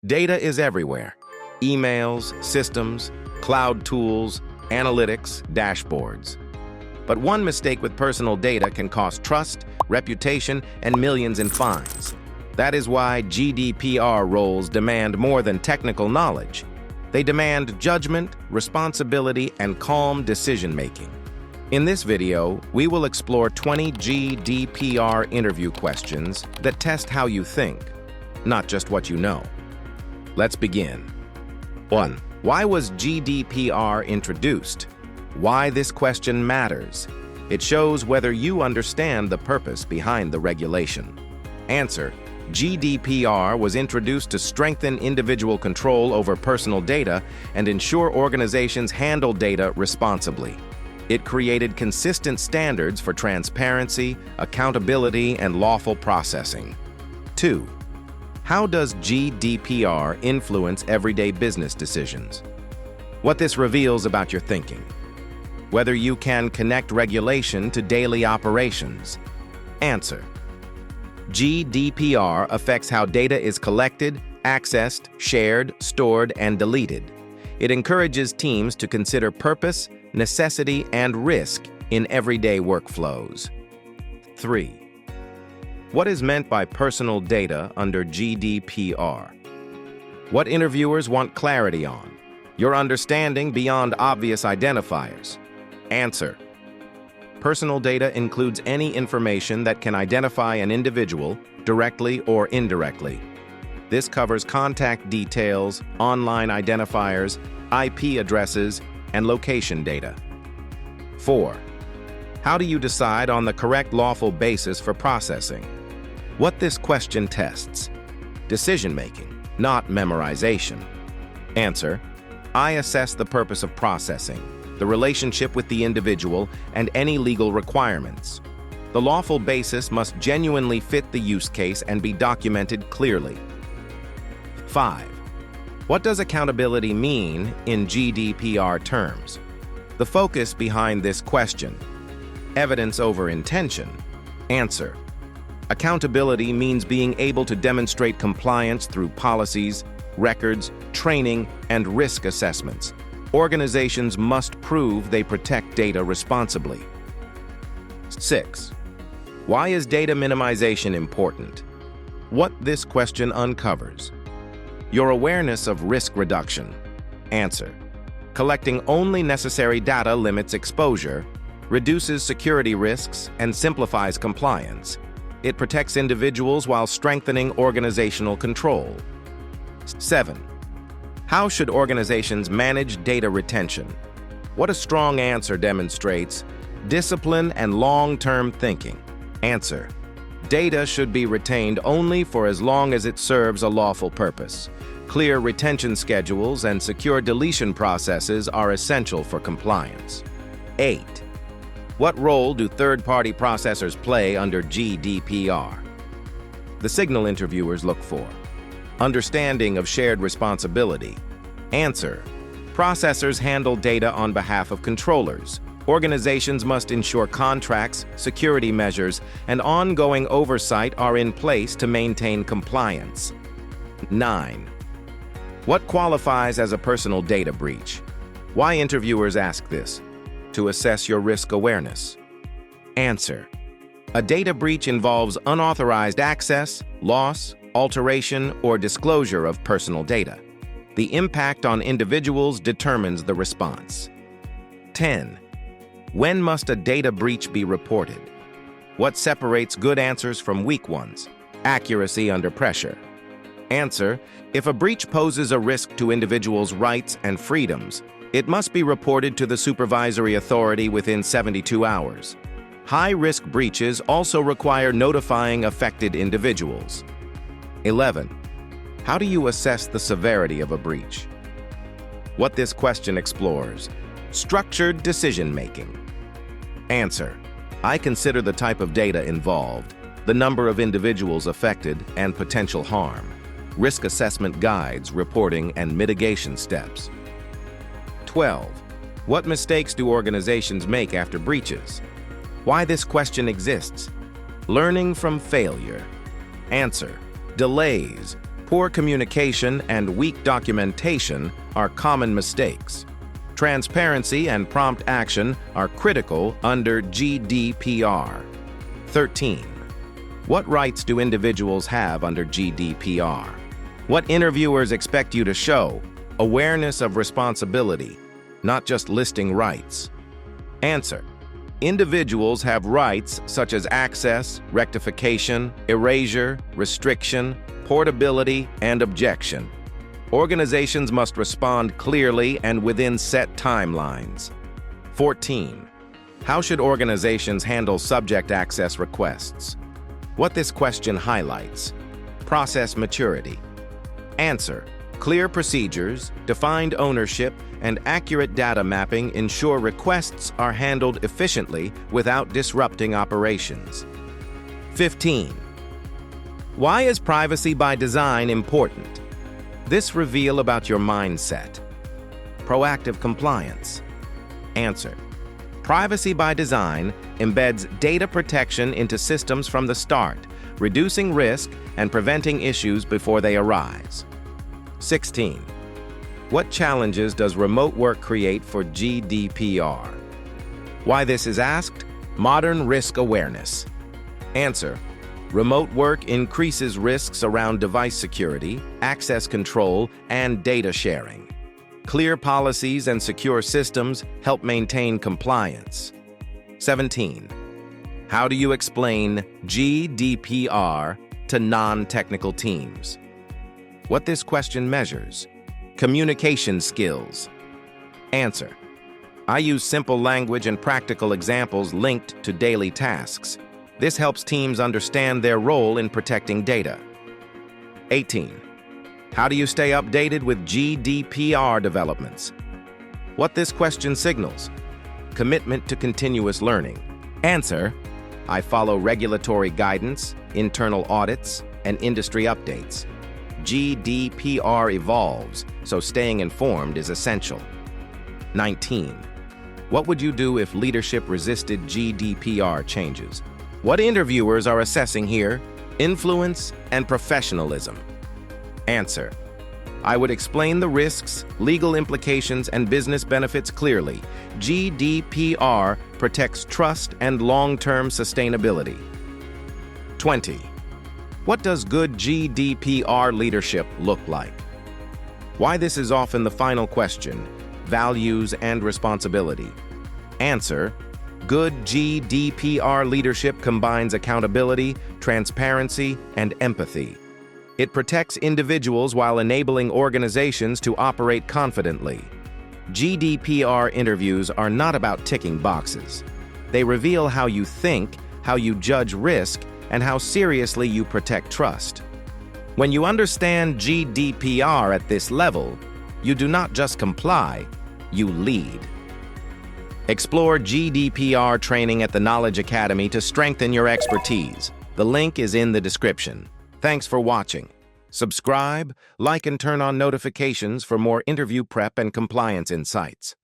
Data is everywhere. Emails, systems, cloud tools, analytics, dashboards. But one mistake with personal data can cost trust, reputation, and millions in fines. That is why GDPR roles demand more than technical knowledge. They demand judgment, responsibility, and calm decision-making. In this video, we will explore 20 GDPR interview questions that test how you think, not just what you know. Let's begin. 1. Why was GDPR introduced? Why this question matters. It shows whether you understand the purpose behind the regulation. Answer: GDPR was introduced to strengthen individual control over personal data and ensure organizations handle data responsibly. It created consistent standards for transparency, accountability, and lawful processing. 2. How does GDPR influence everyday business decisions? What this reveals about your thinking. Whether you can connect regulation to daily operations. Answer: GDPR affects how data is collected, accessed, shared, stored, and deleted. It encourages teams to consider purpose, necessity, and risk in everyday workflows. 3. What is meant by personal data under GDPR? What interviewers want clarity on. Your understanding beyond obvious identifiers. Answer: personal data includes any information that can identify an individual, directly or indirectly. This covers contact details, online identifiers, IP addresses, and location data. 4. How do you decide on the correct lawful basis for processing? What this question tests: decision-making, not memorization. Answer: I assess the purpose of processing, the relationship with the individual, and any legal requirements. The lawful basis must genuinely fit the use case and be documented clearly. 5. What does accountability mean in GDPR terms? The focus behind this question: evidence over intention. Answer: accountability means being able to demonstrate compliance through policies, records, training, and risk assessments. Organizations must prove they protect data responsibly. 6. Why is data minimization important? What this question uncovers: your awareness of risk reduction. Answer: collecting only necessary data limits exposure, reduces security risks, and simplifies compliance. It protects individuals while strengthening organizational control. 7. How should organizations manage data retention? What a strong answer demonstrates: discipline and long-term thinking. Answer: data should be retained only for as long as it serves a lawful purpose. Clear retention schedules and secure deletion processes are essential for compliance. 8. What role do third-party processors play under GDPR? The signal interviewers look for: understanding of shared responsibility. Answer: processors handle data on behalf of controllers. Organizations must ensure contracts, security measures, and ongoing oversight are in place to maintain compliance. 9. What qualifies as a personal data breach? Why interviewers ask this? To assess your risk awareness. Answer: a data breach involves unauthorized access, loss, alteration, or disclosure of personal data. The impact on individuals determines the response. 10. When must a data breach be reported? What separates good answers from weak ones? Accuracy under pressure. Answer: if a breach poses a risk to individuals' rights and freedoms, it must be reported to the supervisory authority within 72 hours. High-risk breaches also require notifying affected individuals. 11. How do you assess the severity of a breach? What this question explores: structured decision-making. Answer: I consider the type of data involved, the number of individuals affected, and potential harm. Risk assessment guides reporting and mitigation steps. 12. What mistakes do organizations make after breaches? Why this question exists: learning from failure. Answer: delays, Poor communication and weak documentation are common mistakes. Transparency and prompt action are critical under GDPR. 13. What rights do individuals have under GDPR? What interviewers expect you to show? Awareness of responsibility, not just listing rights. Answer. Individuals have rights such as access, rectification, erasure, restriction, portability, and objection. Organizations must respond clearly and within set timelines. 14. How should organizations handle subject access requests? What this question highlights: process maturity. Answer. Clear procedures, defined ownership, and accurate data mapping ensure requests are handled efficiently without disrupting operations. 15. Why is privacy by design important? This reveal about your mindset. Proactive compliance. Answer. Privacy by design embeds data protection into systems from the start, reducing risk and preventing issues before they arise. 16. What challenges does remote work create for GDPR? Why this is asked? Modern risk awareness. Answer. Remote work increases risks around device security, access control, and data sharing. Clear policies and secure systems help maintain compliance. 17. How do you explain GDPR to non-technical teams? What this question measures: communication skills. Answer. I use simple language and practical examples linked to daily tasks. This helps teams understand their role in protecting data. 18. How do you stay updated with GDPR developments? What this question signals: commitment to continuous learning. Answer. I follow regulatory guidance, internal audits, and industry updates. GDPR evolves, so staying informed is essential. 19. What would you do if leadership resisted GDPR changes? What interviewers are assessing here: influence and professionalism. Answer. I would explain the risks, legal implications, and business benefits clearly. GDPR protects trust and long-term sustainability. 20. What does good GDPR leadership look like? Why this is often the final question: values and responsibility. Answer. Good GDPR leadership combines accountability, transparency, and empathy. It protects individuals while enabling organizations to operate confidently. GDPR interviews are not about ticking boxes. They reveal how you think, how you judge risk, and how seriously you protect trust. When you understand GDPR at this level, you do not just comply, you lead. Explore GDPR training at the Knowledge Academy to strengthen your expertise. The link is in the description. Thanks for watching. Subscribe, like, and turn on notifications for more interview prep and compliance insights.